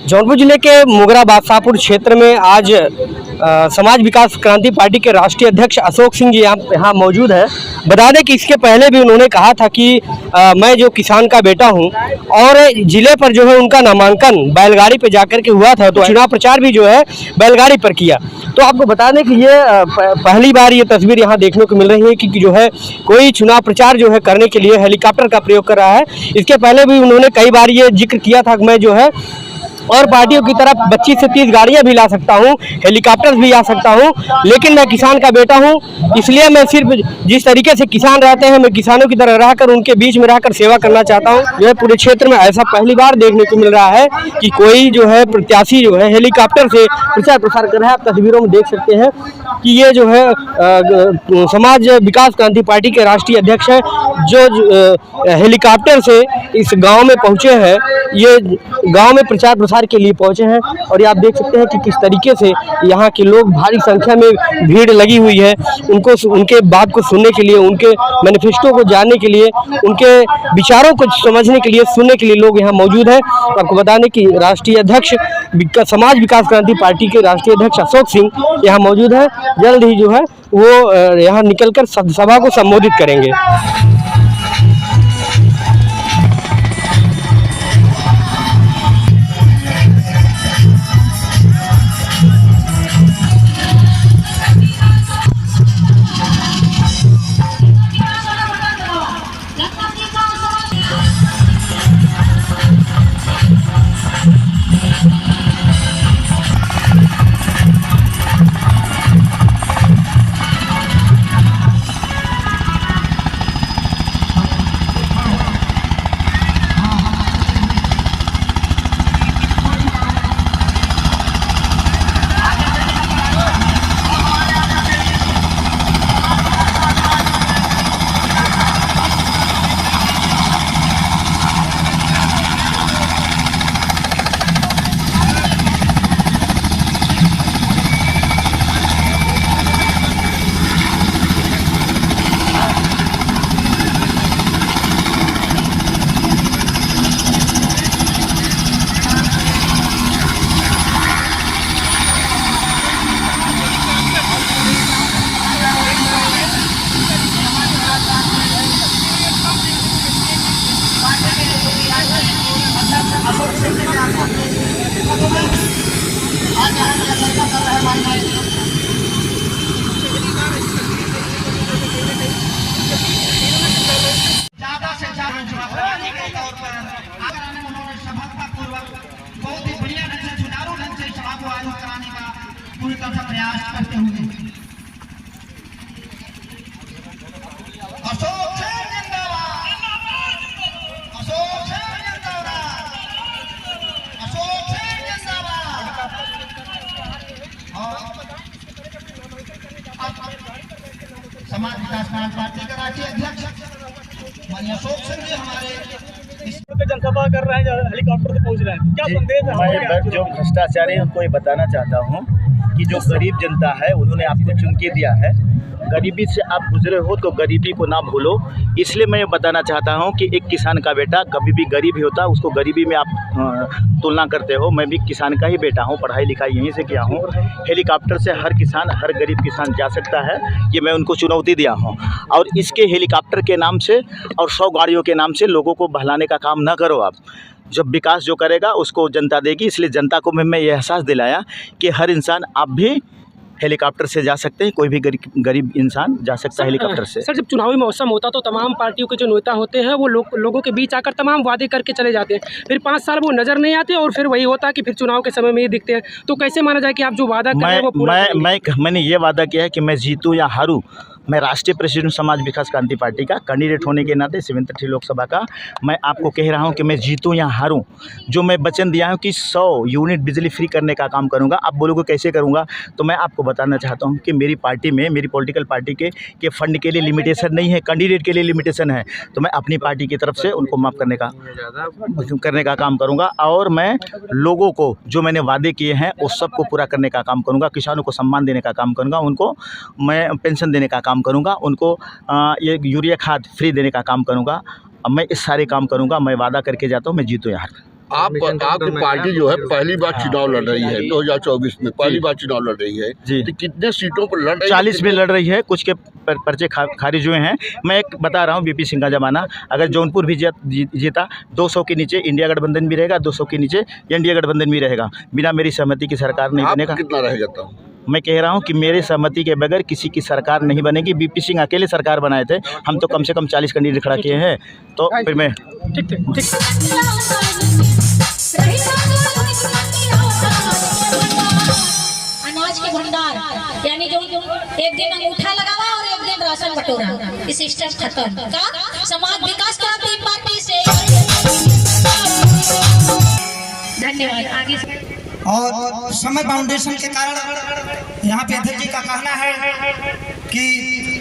जौनपुर जिले के मोगरा बादशाहपुर क्षेत्र में आज समाज विकास क्रांति पार्टी के राष्ट्रीय अध्यक्ष अशोक सिंह जी यहाँ मौजूद है। बता दें कि इसके पहले भी उन्होंने कहा था कि मैं जो किसान का बेटा हूं और जिले पर जो है उनका नामांकन बैलगाड़ी पे जाकर के हुआ था, तो चुनाव प्रचार भी जो है बैलगाड़ी पर किया। तो आपको बता दें कि ये पहली बार ये तस्वीर यहाँ देखने को मिल रही है कि जो है कोई चुनाव प्रचार जो है करने के लिए हेलीकॉप्टर का प्रयोग कर रहा है। इसके पहले भी उन्होंने कई बार ये जिक्र किया था कि मैं जो है और पार्टियों की तरफ 25 से 30 गाड़ियां भी ला सकता हूं, हेलीकॉप्टर भी आ सकता हूं, लेकिन मैं किसान का बेटा हूं, इसलिए मैं सिर्फ जिस तरीके से किसान रहते हैं मैं किसानों की तरह रहकर उनके बीच में रहकर सेवा करना चाहता हूं। यह पूरे क्षेत्र में ऐसा पहली बार देखने को मिल रहा है कि कोई जो है प्रत्याशी जो है हेलीकॉप्टर से प्रचार प्रसार कर रहा है। आप तस्वीरों में देख सकते हैं कि ये जो है समाज विकास क्रांति पार्टी के राष्ट्रीय अध्यक्ष हैं जो हेलीकॉप्टर से इस गाँव में पहुँचे हैं। ये गाँव में प्रचार प्रसार के लिए पहुंचे हैं और ये आप देख सकते हैं कि किस तरीके से यहाँ के लोग भारी संख्या में भीड़ लगी हुई है। उनके बात को सुनने के लिए, उनके मैनिफेस्टो को जानने के लिए, उनके विचारों को समझने के लिए, सुनने के लिए लोग यहाँ मौजूद हैं। आपको बता दें कि राष्ट्रीय अध्यक्ष समाज विकास क्रांति पार्टी के राष्ट्रीय अध्यक्ष अशोक सिंह यहाँ मौजूद है। जल्द ही जो है वो यहाँ निकलकर सभा को संबोधित करेंगे। बहुत ही बढ़िया ढंग से सुचारू ढंग से सभा को आयोजित कराने का पूरी तरह से प्रयास करते हुए अशोक सिंह जिंदाबाद, अशोक सिंह जिंदाबाद, अशोक सिंह जिंदाबाद। समाज विकास पार्टी के राष्ट्रीय अध्यक्ष माननीय अशोक सिंह जी हमारे जनसभा कर रहे हैं, हेलीकॉप्टर से पहुंच रहे हैं, क्या संदेश है? मैं जो भ्रष्टाचारी उनको ये बताना चाहता हूं कि जो गरीब जनता है उन्होंने आपको चुन के दिया है। गरीबी से आप गुजरे हो तो गरीबी को ना भूलो। इसलिए मैं ये बताना चाहता हूं कि एक किसान का बेटा कभी भी गरीब ही होता है, उसको गरीबी में आप तुलना करते हो। मैं भी किसान का ही बेटा हूं, पढ़ाई लिखाई यहीं से किया हूं। हेलीकॉप्टर से हर किसान, हर गरीब किसान जा सकता है, ये मैं उनको चुनौती दिया हूं। और इसके हेलीकॉप्टर के नाम से और 100 गाड़ियों के नाम से लोगों को बहलाने का काम ना करो। आप जब विकास जो करेगा उसको जनता देगी। इसलिए जनता को मैं ये एहसास दिलाया कि हर इंसान, आप भी हेलीकॉप्टर से जा सकते हैं, कोई भी गरीब इंसान जा सकता है हेलीकॉप्टर से। सर, जब चुनावी मौसम होता तो तमाम पार्टियों के जो नेता होते हैं वो लोगों के बीच आकर तमाम वादे करके चले जाते हैं, फिर 5 साल वो नजर नहीं आते और फिर वही होता है कि फिर चुनाव के समय में ही दिखते हैं। तो कैसे माना जाए कि आप जो वादा कर रहे हैं वो पूरा मैंने ये वादा किया है कि मैं जीतूँ या हारूँ, मैं राष्ट्रीय प्रेसिडेंट समाज विकास क्रांति पार्टी का कैंडिडेट होने के नाते 7th लोकसभा का मैं आपको कह रहा हूं कि मैं जीतूं या हारूं, जो मैं वचन दिया हूं कि 100 यूनिट बिजली फ्री करने का काम करूंगा। आप बोलोगे कैसे करूंगा, तो मैं आपको बताना चाहता हूं कि मेरी पार्टी में, मेरी पॉलिटिकल पार्टी के फंड के लिए लिमिटेशन नहीं है, कैंडिडेट के लिए लिमिटेशन है। तो मैं अपनी पार्टी की तरफ से उनको माफ़ करने का काम करूँगा और मैं लोगों को जो मैंने वादे किए हैं उस सब को पूरा करने का काम करूँगा। किसानों को सम्मान देने का काम करूँगा, उनको मैं पेंशन देने का काम करूंगा, उनको ये यूरिया खाद फ्री देने का काम करूंगा। अब मैं इस सारे काम करूंगा। मैं वादा करके जाता हूं, मैं जीतूं या हारूं। आपकी पार्टी जो है पहली बार चुनाव लड़ रही है 2024 में, पहली बार चुनाव लड़ रही है जी। तो कितने सीटों पर लड़ रही है? 40 में लड़ रही है, कुछ के पर्चे खारिज हुए हैं। मैं एक बता रहा हूँ, बीपी सिंह का जमाना, अगर जौनपुर भी जीता 200 के नीचे इंडिया गठबंधन भी रहेगा, 200 के नीचे एनडीए गठबंधन भी रहेगा। बिना मेरी सहमति की सरकार नहीं बनेगा। कितना रहेगा तब? मैं कह रहा हूं कि मेरे सहमति के बगैर किसी की सरकार नहीं बनेगी। बीपी सिंह अकेले सरकार बनाए थे, हम तो कम से कम 40 कैंडिडेट खड़ा किए हैं। तो फिर मैं ठीक ठीक अनाज के भंडार, यानी जो एक दिन अंगूठा लगावा और एक दिन राशन बटोरा, इस सिस्टम खत्म का समाज विकास क्रांति पार्टी से। धन्यवाद। आगे और समय फाउंडेशन के कारण यहाँ पे अध्यक्ष जी का कहना है कि